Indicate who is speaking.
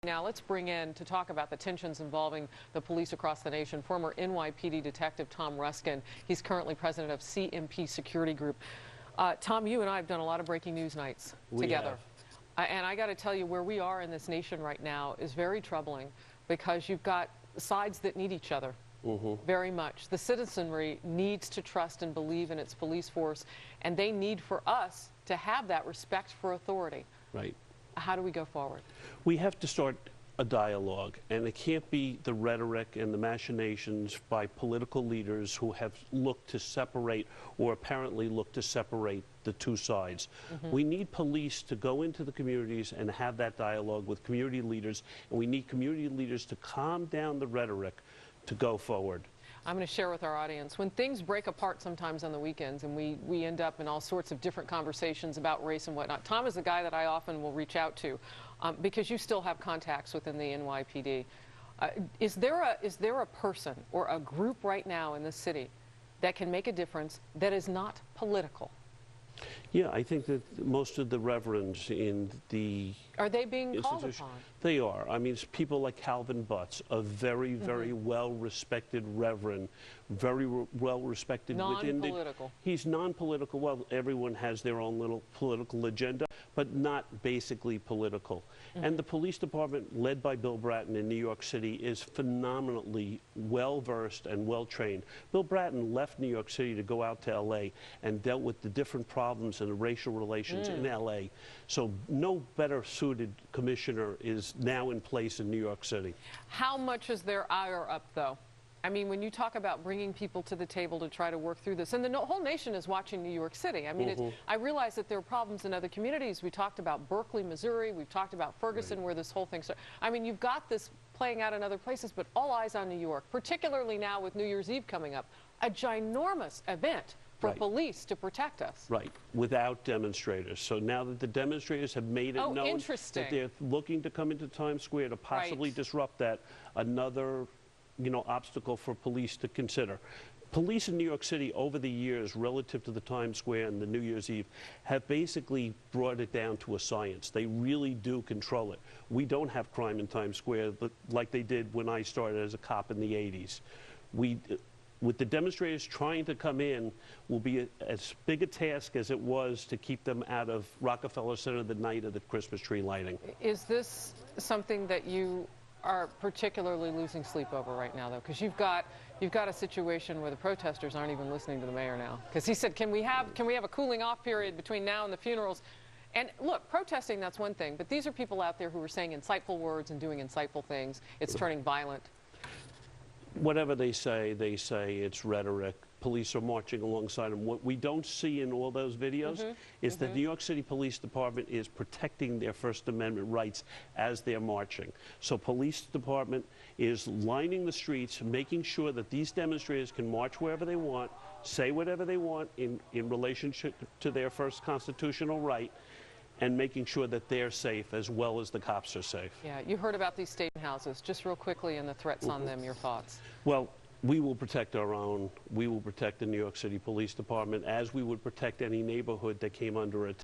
Speaker 1: Now let's bring in, to talk about the tensions involving the police across the nation, former NYPD detective Tom Ruskin. He's currently president of CMP Security Group. Tom, you and I have done a lot of breaking news nights together. And I got to tell you, where we are in this nation right now is very troubling, because you've got sides that need each other very much. The citizenry needs to trust and believe in its police force, and they need for us to have that respect for authority.
Speaker 2: Right.
Speaker 1: How do we go forward?
Speaker 2: We have to start a dialogue, and it can't be the rhetoric and the machinations by political leaders who have looked to separate, or apparently look to separate, the two sides. We need police to go into the communities and have that dialogue with community leaders, and we need community leaders to calm down the rhetoric to go forward.
Speaker 1: I'm going to share with our audience, when things break apart sometimes on the weekends and we end up in all sorts of different conversations about race and whatnot, Tom is the guy that I often will reach out to because you still have contacts within the NYPD. Is there a person or a group right now in this city that can make a difference that is not political?
Speaker 2: Yeah, I think that most of the reverends in the
Speaker 1: Are they being called upon?
Speaker 2: They are. I mean, it's people like Calvin Butts, a very, very well-respected reverend, very well-respected within the...
Speaker 1: Non-political.
Speaker 2: He's non-political. Well, everyone has their own little political agenda, but not basically political. And the police department, led by Bill Bratton in New York City, is phenomenally well-versed and well-trained. Bill Bratton left New York City to go out to L.A. and dealt with the different problems and the racial relations in L.A. So no better suited commissioner is now in place in New York City. How
Speaker 1: much is their ire up, though? I mean, when you talk about bringing people to the table to try to work through this, and the whole nation is watching New York City. I mean, I realize that there are problems in other communities. We talked about Berkeley, Missouri. We've talked about Ferguson, where this whole thing started. I mean, you've got this playing out in other places, but all eyes on New York, particularly now with New Year's Eve coming up, a ginormous event for police to protect us.
Speaker 2: Right, without demonstrators. So now that the demonstrators have made it known that they're looking to come into Times Square to possibly disrupt that, another obstacle for police to consider. Police in New York City over the years, relative to the Times Square and the New Year's Eve, have basically brought it down to a science. They really do control it. We don't have crime in Times Square like they did when I started as a cop in the 80s. With the demonstrators trying to come in, will be as big a task as it was to keep them out of Rockefeller Center the night of the Christmas tree lighting. Is this something that you are particularly losing sleep over right now, though? Because you've got a situation where the protesters aren't even listening to the mayor now. Because he said, can we have a cooling off period between now and the funerals? And look, protesting, that's one thing, but these are people out there who are saying insightful words and doing insightful things. It's turning violent. Whatever they say it's rhetoric. Police are marching alongside them. What we don't see in all those videos is that the New York City Police Department is protecting their First Amendment rights as they're marching. So police department is lining the streets, making sure that these demonstrators can march wherever they want, say whatever they want in relationship to their first constitutional right, and making sure that they're safe as well as the cops are safe. Yeah, you heard about these state houses. Just real quickly, and the threats on them, your thoughts? Well, we will protect our own. We will protect the New York City Police Department as we would protect any neighborhood that came under attack.